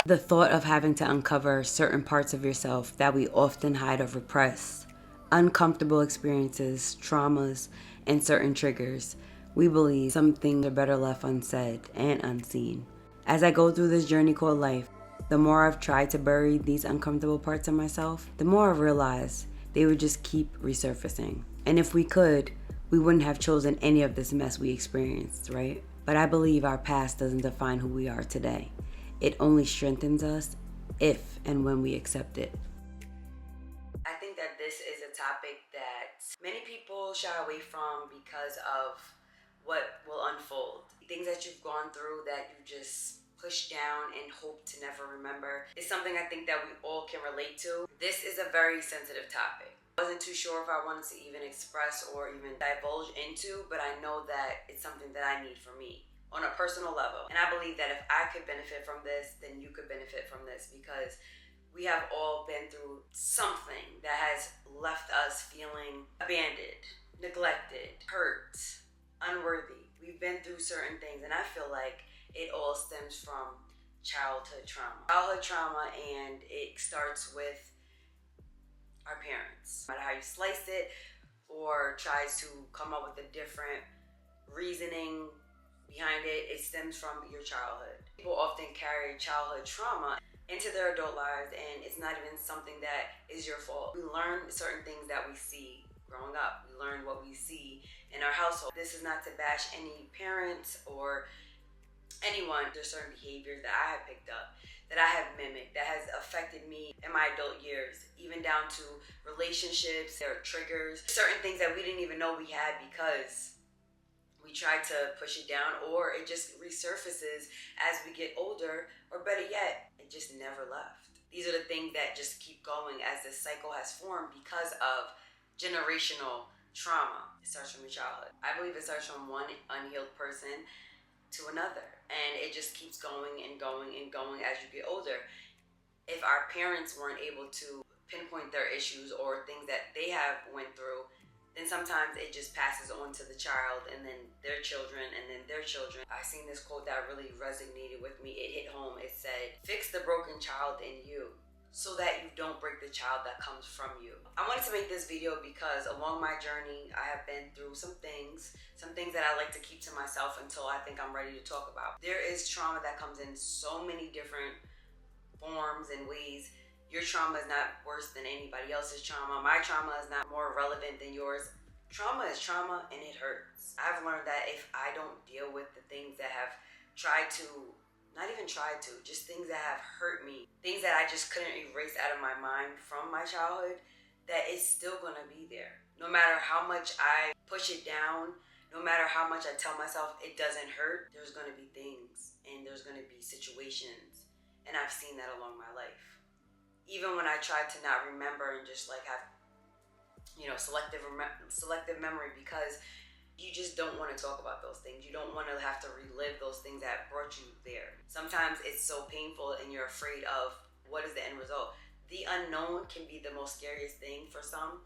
The thought of having to uncover certain parts of yourself that we often hide or repress, uncomfortable experiences, traumas, and certain triggers, we believe some things are better left unsaid and unseen. As I go through this journey called life, the more I've tried to bury these uncomfortable parts of myself, the more I've realized they would just keep resurfacing. And if we could, we wouldn't have chosen any of this mess we experienced, right? But I believe our past doesn't define who we are today. It only strengthens us if and when we accept it. I think that this is a topic that many people shy away from because of what will unfold. Things that you've gone through that you just push down and hope to never remember is something I think that we all can relate to. This is a very sensitive topic. I wasn't too sure if I wanted to even express or even divulge into, but I know that it's something that I need for me on a personal level. And I believe that if I could benefit from this, then you could benefit from this, because we have all been through something that has left us feeling abandoned, neglected, hurt, unworthy. We've been through certain things, and I feel like it all stems from childhood trauma. Childhood trauma, and it starts with our parents. No matter how you slice it or tries to come up with a different reasoning behind it, it stems from your childhood. People often carry childhood trauma into their adult lives, and it's not even something that is your fault. We learn certain things that we see growing up. We learn what we see in our household. This is not to bash any parents or anyone. There's certain behaviors that I have picked up, that I have mimicked, that has affected me in my adult years, even down to relationships. There are triggers, certain things that we didn't even know we had because we try to push it down, or it just resurfaces as we get older, or better yet, it just never left. These are the things that just keep going as this cycle has formed because of generational trauma. It starts from your childhood. I believe it starts from one unhealed person to another, and it just keeps going and going and going as you get older. If our parents weren't able to pinpoint their issues or things that they have went through, then sometimes it just passes on to the child, and then their children, and then their children. I seen this quote that really resonated with me. It hit home. It said, "Fix the broken child in you so that you don't break the child that comes from you." I wanted to make this video because along my journey, I have been through some things that I like to keep to myself until I think I'm ready to talk about. There is trauma that comes in so many different forms and ways. Your trauma is not worse than anybody else's trauma. My trauma is not more relevant than yours. Trauma is trauma, and it hurts. I've learned that if I don't deal with the things that have just things that have hurt me, things that I just couldn't erase out of my mind from my childhood, that it's still gonna be there. No matter how much I push it down, no matter how much I tell myself it doesn't hurt, there's gonna be things and there's gonna be situations. And I've seen that along my life. Even when I tried to not remember and just like have, selective memory, because you just don't want to talk about those things. You don't want to have to relive those things that brought you there. Sometimes it's so painful and you're afraid of what is the end result. The unknown can be the most scariest thing for some.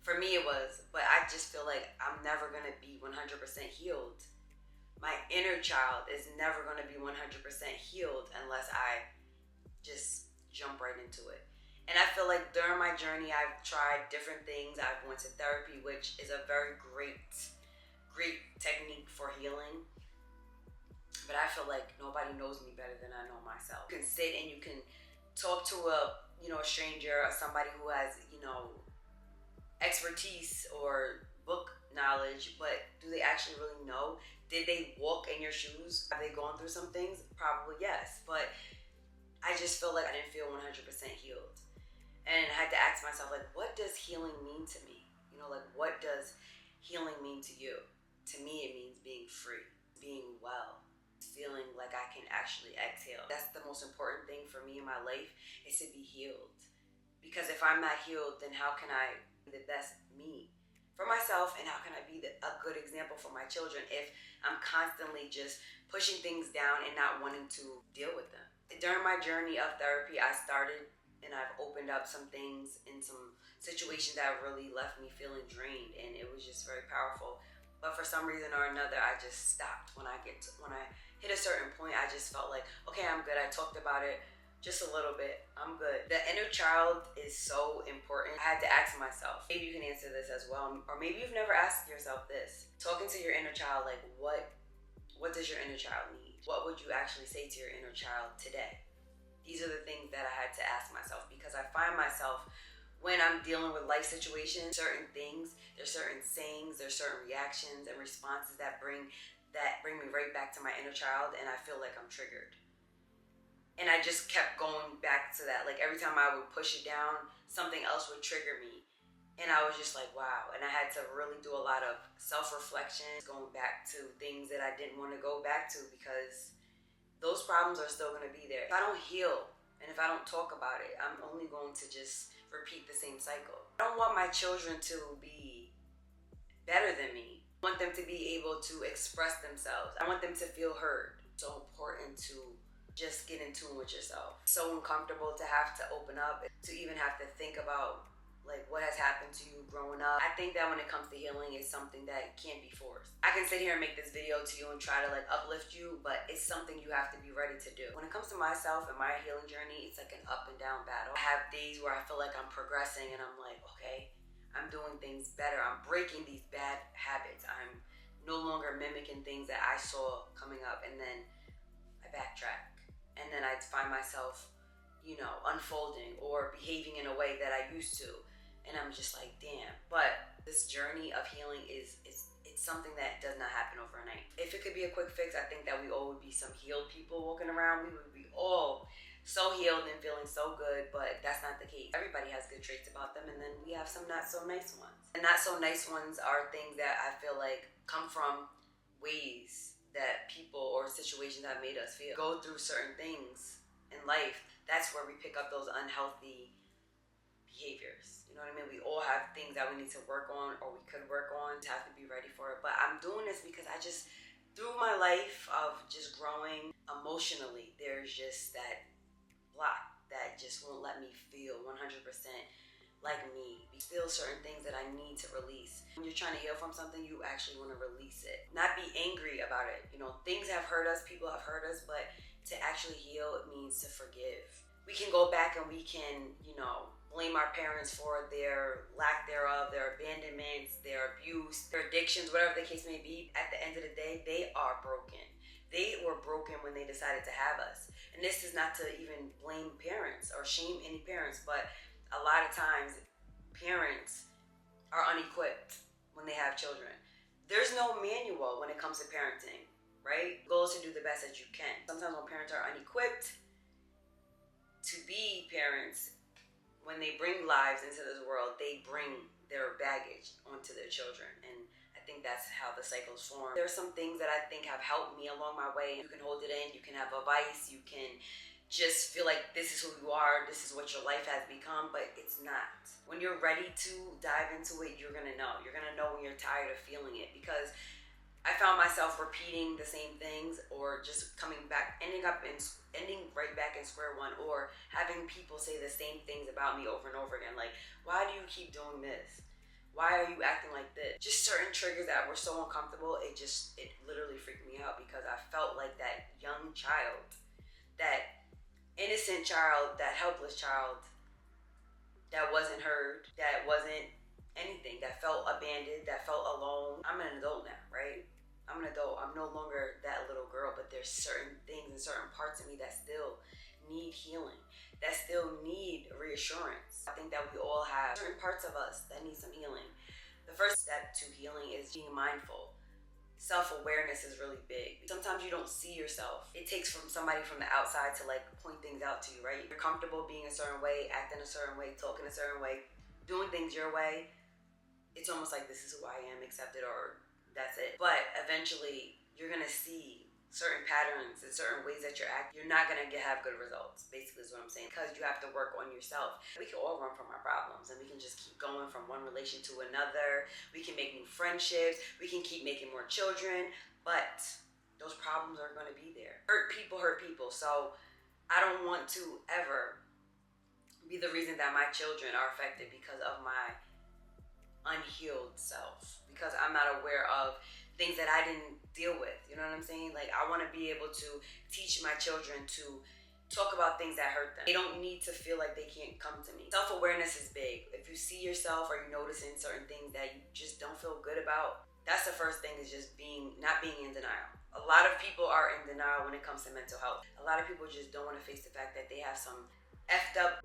For me it was, but I just feel like I'm never going to be 100% healed. My inner child is never going to be 100% healed unless I just jump right into it. And I feel like during my journey, I've tried different things. I've went to therapy, which is a very great technique for healing. But I feel like nobody knows me better than I know myself. You can sit and you can talk to a stranger or somebody who has, expertise or book knowledge, but do they actually really know? Did they walk in your shoes? Have they gone through some things? Probably yes, but I just feel like I didn't feel 100% healed. And I had to ask myself, like, what does healing mean to me? What does healing mean to you? To me, it means being free, being well, feeling like I can actually exhale. That's the most important thing for me in my life, is to be healed. Because if I'm not healed, then how can I be the best me for myself, and how can I be a good example for my children if I'm constantly just pushing things down and not wanting to deal with them? During my journey of therapy, I started and I've opened up some things in some situations that really left me feeling drained, and it was just very powerful. But for some reason or another, I just stopped. When I hit a certain point, I just felt like, okay, I'm good. I talked about it, Just a little bit. I'm good. The inner child is so important. I had to ask myself, maybe you can answer this as well, or maybe you've never asked yourself this. Talking to your inner child, like what does your inner child need? What would you actually say to your inner child today? These are the things that I had to ask myself, because I find myself when I'm dealing with life situations, certain things, there's certain sayings, there's certain reactions and responses that bring me right back to my inner child, and I feel like I'm triggered. And I just kept going back to that. Like every time I would push it down, something else would trigger me. And I was just like, wow. And I had to really do a lot of self-reflection, going back to things that I didn't want to go back to, because those problems are still going to be there. If I don't heal and if I don't talk about it, I'm only going to just repeat the same cycle. I don't want my children to be better than me. I want them to be able to express themselves. I want them to feel heard. It's so important to just get in tune with yourself. It's so uncomfortable to have to open up, to even have to think about like what has happened to you growing up. I think that when it comes to healing, it's something that can't be forced. I can sit here and make this video to you and try to like uplift you, but it's something you have to be ready to do. When it comes to myself and my healing journey, it's like an up and down battle. I have days where I feel like I'm progressing and I'm like, okay, I'm doing things better. I'm breaking these bad habits. I'm no longer mimicking things that I saw coming up, and then I backtrack. And then I find myself, unfolding or behaving in a way that I used to. And I'm just like, damn. But this journey of healing it's something that does not happen overnight. If it could be a quick fix, I think that we all would be some healed people walking around. We would be all so healed and feeling so good, but that's not the case. Everybody has good traits about them, and then we have some not so nice ones. And not so nice ones are things that I feel like come from ways that people or situations have made us feel. Go through certain things in life, that's where we pick up those unhealthy behaviors. You know what I mean? We all have things that we need to work on, or we could work on, to have to be ready for it. But I'm doing this because I just, through my life of just growing emotionally, there's just that block that just won't let me feel 100% like me. Still certain things that I need to release. When you're trying to heal from something, you actually want to release it. Not be angry about it. Things have hurt us, people have hurt us, but to actually heal, it means to forgive. We can go back and we can, blame our parents for their lack thereof, their abandonments, their abuse, their addictions, whatever the case may be. At the end of the day, they are broken. They were broken when they decided to have us. And this is not to even blame parents or shame any parents, but a lot of times parents are unequipped when they have children. There's no manual when it comes to parenting, right? The goal is to do the best that you can. Sometimes when parents are unequipped to be parents, when they bring lives into this world, they bring their baggage onto their children. And I think that's how the cycles form. There are some things that I think have helped me along my way. You can hold it in, you can have advice, you can just feel like this is who you are, this is what your life has become, but it's not. When you're ready to dive into it, you're gonna know. You're gonna know when you're tired of feeling it, because I found myself repeating the same things, or just coming back, ending right back in square one, or having people say the same things about me over and over again. Like, why do you keep doing this? Why are you acting like this? Just certain triggers that were so uncomfortable, it literally freaked me out, because I felt like that young child, that innocent child, that helpless child that wasn't heard, that wasn't anything, that felt abandoned, that felt alone. I'm an adult now, right? I'm an adult. I'm no longer that little girl, but there's certain things and certain parts of me that still need healing, that still need reassurance. I think that we all have certain parts of us that need some healing. The first step to healing is being mindful. Self-awareness is really big. Sometimes you don't see yourself. It takes from somebody from the outside to like point things out to you, right? You're comfortable being a certain way, acting a certain way, talking a certain way, doing things your way. It's almost like this is who I am, accepted, or that's it. But eventually you're gonna see certain patterns and certain ways that you're acting. You're not gonna have good results, basically is what I'm saying, because you have to work on yourself. We can all run from our problems, and we can just keep going from one relation to another. We can make new friendships. We can keep making more children, but those problems are gonna be there. Hurt people. So I don't want to ever be the reason that my children are affected because of my unhealed self, because I'm not aware of things that I didn't deal with. You know what I'm saying? Like, I want to be able to teach my children to talk about things that hurt them. They don't need to feel like they can't come to me. Self-awareness is big. If you see yourself or you're noticing certain things that you just don't feel good about, that's the first thing, is just not being in denial. A lot of people are in denial when it comes to mental health. A lot of people just don't want to face the fact that they have some effed up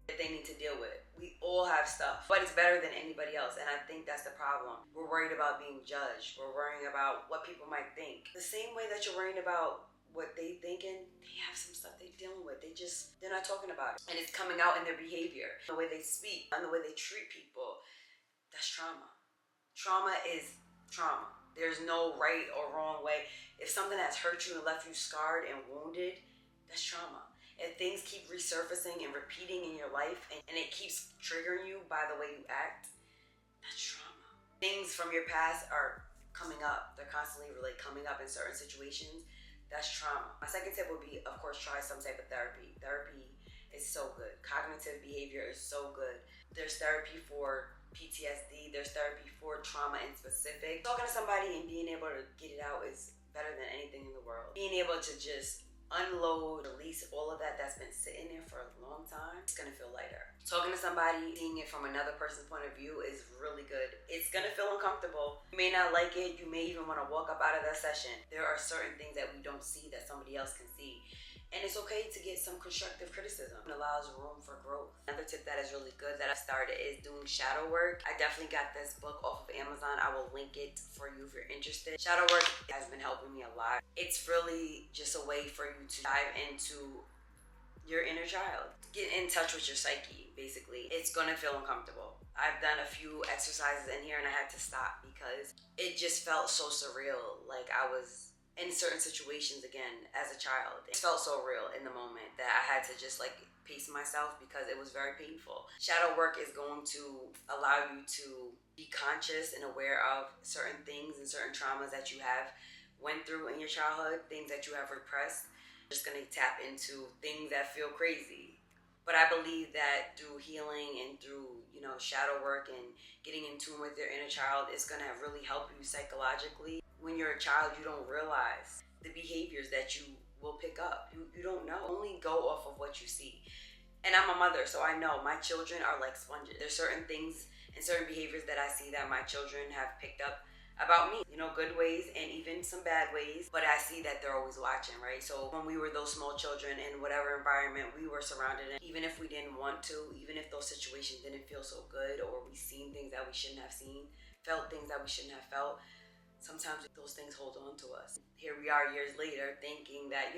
that they need to deal with. We all have stuff, but it's better than anybody else, and I think that's the problem. We're worried about being judged. We're worrying about what people might think. The same way that you're worrying about what they thinking, they have some stuff they're dealing with. They're not talking about it, and it's coming out in their behavior, the way they speak, and the way they treat people. That's trauma. Trauma is trauma. There's no right or wrong way. If something has hurt you and left you scarred and wounded, that's trauma. If things keep resurfacing and repeating in your life, and it keeps triggering you by the way you act, that's trauma. Things from your past are coming up. They're constantly coming up in certain situations. That's trauma. My second tip would be, of course, try some type of therapy. Therapy is so good. Cognitive behavior is so good. There's therapy for PTSD. There's therapy for trauma in specific. Talking to somebody and being able to get it out is better than anything in the world. Being able to just unload, release all of that that's been sitting there for a long time, it's gonna feel lighter. Talking to somebody, seeing it from another person's point of view is really good. It's gonna feel uncomfortable. You may not like it. You may even want to walk up out of that session. There are certain things that we don't see that somebody else can see. And it's okay to get some constructive criticism. It allows room for growth. Another tip that is really good that I started is doing shadow work. I definitely got this book off of Amazon. I will link it for you if you're interested. Shadow work has been helping me a lot. It's really just a way for you to dive into your inner child. Get in touch with your psyche, basically. It's gonna feel uncomfortable. I've done a few exercises in here and I had to stop because it just felt so surreal. Like I was in certain situations again as a child. It felt so real in the moment that I had to just pace myself because it was very painful. Shadow work is going to allow you to be conscious and aware of certain things and certain traumas that you have went through in your childhood, things that you have repressed. Just gonna tap into things that feel crazy. But I believe that through healing and through, shadow work and getting in tune with your inner child, it's gonna really help you psychologically. When you're a child, you don't realize the behaviors that you will pick up. You don't know. Only go off of what you see. And I'm a mother, so I know my children are like sponges. There's certain things and certain behaviors that I see that my children have picked up about me, good ways and even some bad ways, but I see that they're always watching, right? So when we were those small children in whatever environment we were surrounded in, even if we didn't want to, even if those situations didn't feel so good, or we seen things that we shouldn't have seen, felt things that we shouldn't have felt, sometimes those things hold on to us. Here we are years later thinking that,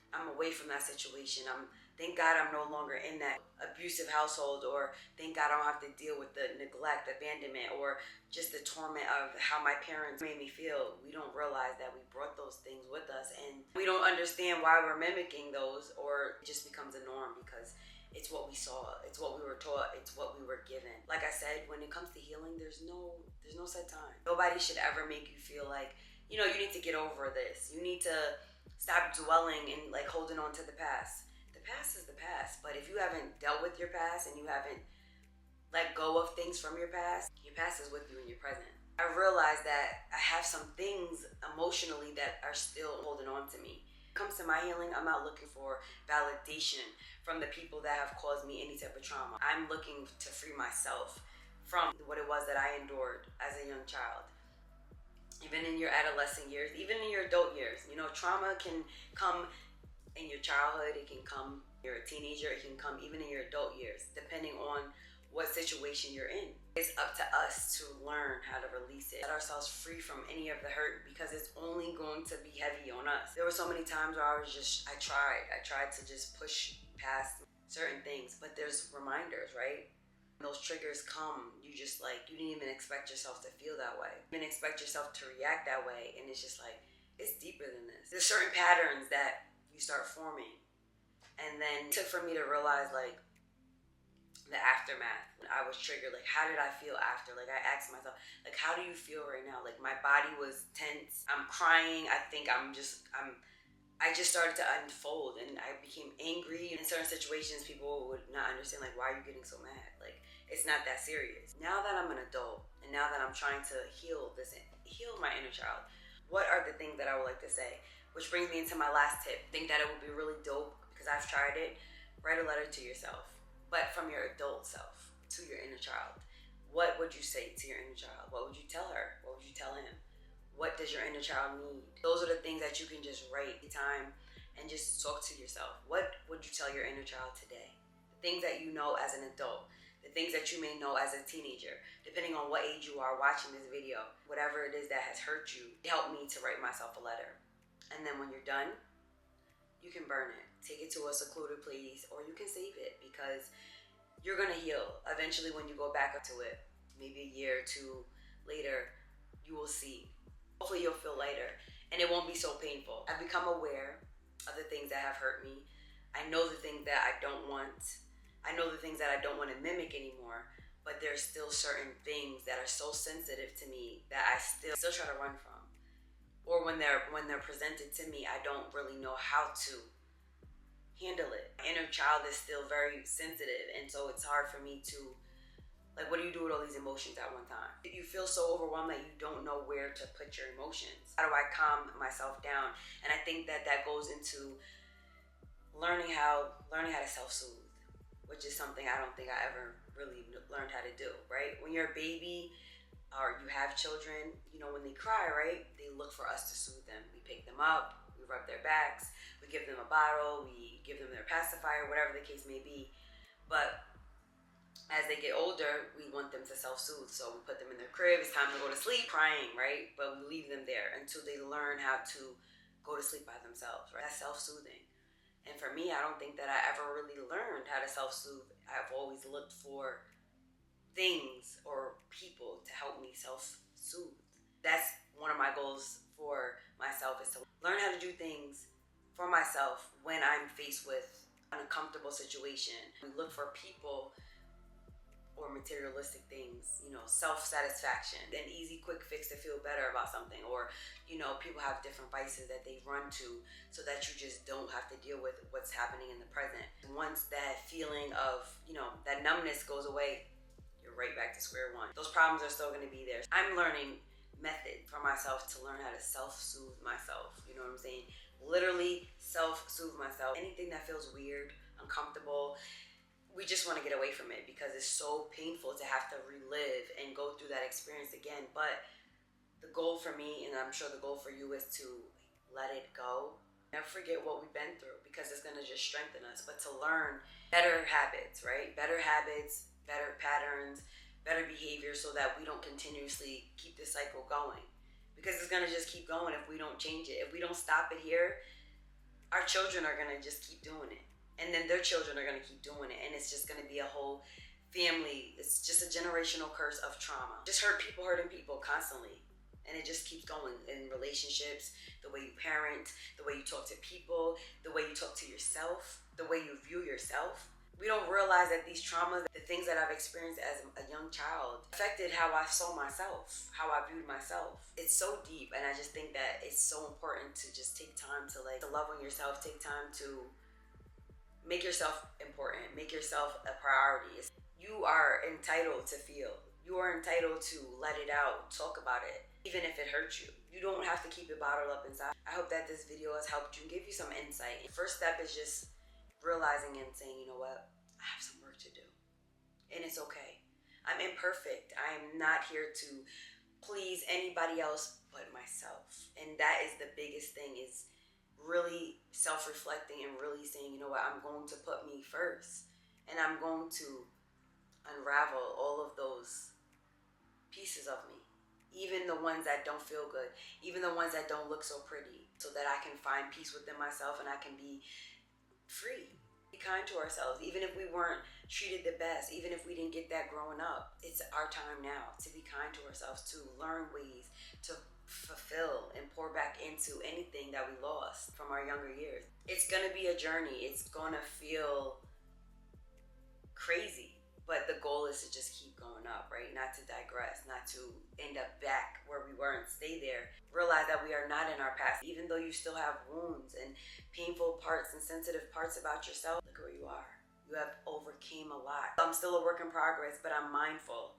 I'm away from that situation. Thank God I'm no longer in that abusive household, or thank God I don't have to deal with the neglect, abandonment, or just the torment of how my parents made me feel. We don't realize that we brought those things with us, and we don't understand why we're mimicking those, or it just becomes a norm because it's what we saw, it's what we were taught, it's what we were given. Like I said, when it comes to healing, there's no set time. Nobody should ever make you feel like, you need to get over this. You need to stop dwelling and holding on to the past. The past is the past, but if you haven't dealt with your past and you haven't let go of things from your past is with you in your present. I realized that I have some things emotionally that are still holding on to me. When it comes to my healing, I'm not looking for validation from the people that have caused me any type of trauma. I'm looking to free myself from what it was that I endured as a young child. Even in your adolescent years, even in your adult years, trauma can come in your childhood, it can come when you're a teenager, it can come even in your adult years, depending on what situation you're in. It's up to us to learn how to release it, set ourselves free from any of the hurt, because it's only going to be heavy on us. There were so many times where I tried to just push past certain things, but there's reminders, right? When those triggers come, you didn't even expect yourself to feel that way. You didn't expect yourself to react that way, and it's just it's deeper than this. There's certain patterns that you start forming, and then it took for me to realize the aftermath. When I was triggered, how did I feel after? I asked myself, how do you feel right now? My body was tense. I'm crying. I just started to unfold, and I became angry. In certain situations, people would not understand, why are you getting so mad? It's not that serious. Now that I'm an adult, and now that I'm trying to heal my inner child, what are the things that I would like to say? Which brings me into my last tip. I think that it would be really dope, because I've tried it. Write a letter to yourself, but from your adult self to your inner child. What would you say to your inner child? What would you tell her? What would you tell him? What does your inner child need? Those are the things that you can just write time and just talk to yourself. What would you tell your inner child today? The things that you know as an adult, the things that you may know as a teenager, depending on what age you are watching this video, whatever it is that has hurt you, help me to write myself a letter. And then when you're done, you can burn it. Take it to a secluded place, or you can save it, because you're gonna heal. Eventually, when you go back up to it, maybe a year or two later, you will see. Hopefully you'll feel lighter and it won't be so painful. I've become aware of the things that have hurt me. I know the things that I don't want. I know the things that I don't want to mimic anymore, but there's still certain things that are so sensitive to me that I still try to run from. Or when they're presented to me, I don't really know how to handle it. My inner child is still very sensitive, and so it's hard for me to, like, what do you do with all these emotions at one time? You feel so overwhelmed that you don't know where to put your emotions. How do I calm myself down? And I think that goes into learning how to self-soothe, which is something I don't think I ever really learned how to do, right? When you're a baby or you have children, you know, when they cry, right, they look for us to soothe them. We pick them up, we rub their backs, we give them a bottle, we give them their pacifier, whatever the case may be. But as they get older, we want them to self-soothe. So we put them in their crib, it's time to go to sleep, crying, right? But we leave them there until they learn how to go to sleep by themselves, right? That's self-soothing. And for me, I don't think that I ever really learned how to self-soothe. I've always looked for things or people to help me self-soothe. That's one of my goals for myself, is to learn how to do things for myself when I'm faced with an uncomfortable situation. We look for people or materialistic things, you know, self-satisfaction, an easy quick fix to feel better about something. Or, you know, people have different vices that they run to so that you just don't have to deal with what's happening in the present. Once that feeling of, you know, that numbness goes away, you're right back to square one. Those problems are still going to be there. I'm learning method for myself to learn how to self-soothe myself. You know what I'm saying? Literally self-soothe myself. Anything that feels weird, uncomfortable, we just want to get away from it because it's so painful to have to relive and go through that experience again. But the goal for me, and I'm sure the goal for you, is to let it go. Never forget what we've been through, because it's going to just strengthen us. But to learn better habits, right? Better habits, better patterns, better behavior, so that we don't continuously keep this cycle going. Because it's going to just keep going if we don't change it. If we don't stop it here, our children are going to just keep doing it. And then their children are going to keep doing it. And it's just going to be a whole family. It's just a generational curse of trauma. Just people hurting people constantly. And it just keeps going in relationships, the way you parent, the way you talk to people, the way you talk to yourself, the way you view yourself. We don't realize that these traumas, the things that I've experienced as a young child, affected how I saw myself, how I viewed myself. It's so deep, and I just think that it's so important to just take time to love on yourself, take time to make yourself important, make yourself a priority. You are entitled to feel. You are entitled to let it out, talk about it, even if it hurts you. You don't have to keep it bottled up inside. I hope that this video has helped you, give you some insight. The first step is just realizing and saying, you know what, I have some work to do. And it's okay. I'm imperfect. I am not here to please anybody else but myself. And that is the biggest thing, is really self-reflecting and really saying, you know what, I'm going to put me first. And I'm going to unravel all of those pieces of me. Even the ones that don't feel good. Even the ones that don't look so pretty. So that I can find peace within myself and I can be free. Be kind to ourselves. Even if we weren't treated the best, even if we didn't get that growing up, it's our time now to be kind to ourselves, to learn ways to fulfill and pour back into anything that we lost from our younger years. It's gonna be a journey. It's gonna feel crazy, but the goal is to just keep going up, right? Not to digress, not to end up back where we were and stay there. Realize that we are not in our past. Even though you still have wounds and painful parts and sensitive parts about yourself, look where you are. You have overcame a lot. I'm still a work in progress, but I'm mindful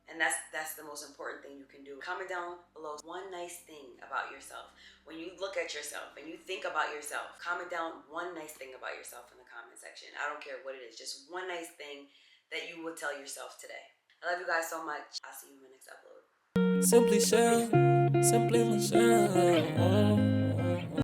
And that's the most important thing you can do. Comment down below one nice thing about yourself. When you look at yourself and you think about yourself, comment down one nice thing about yourself in the comment section. I don't care what it is, just one nice thing that you would tell yourself today. I love you guys so much. I'll see you in my next upload. Simply Michelle.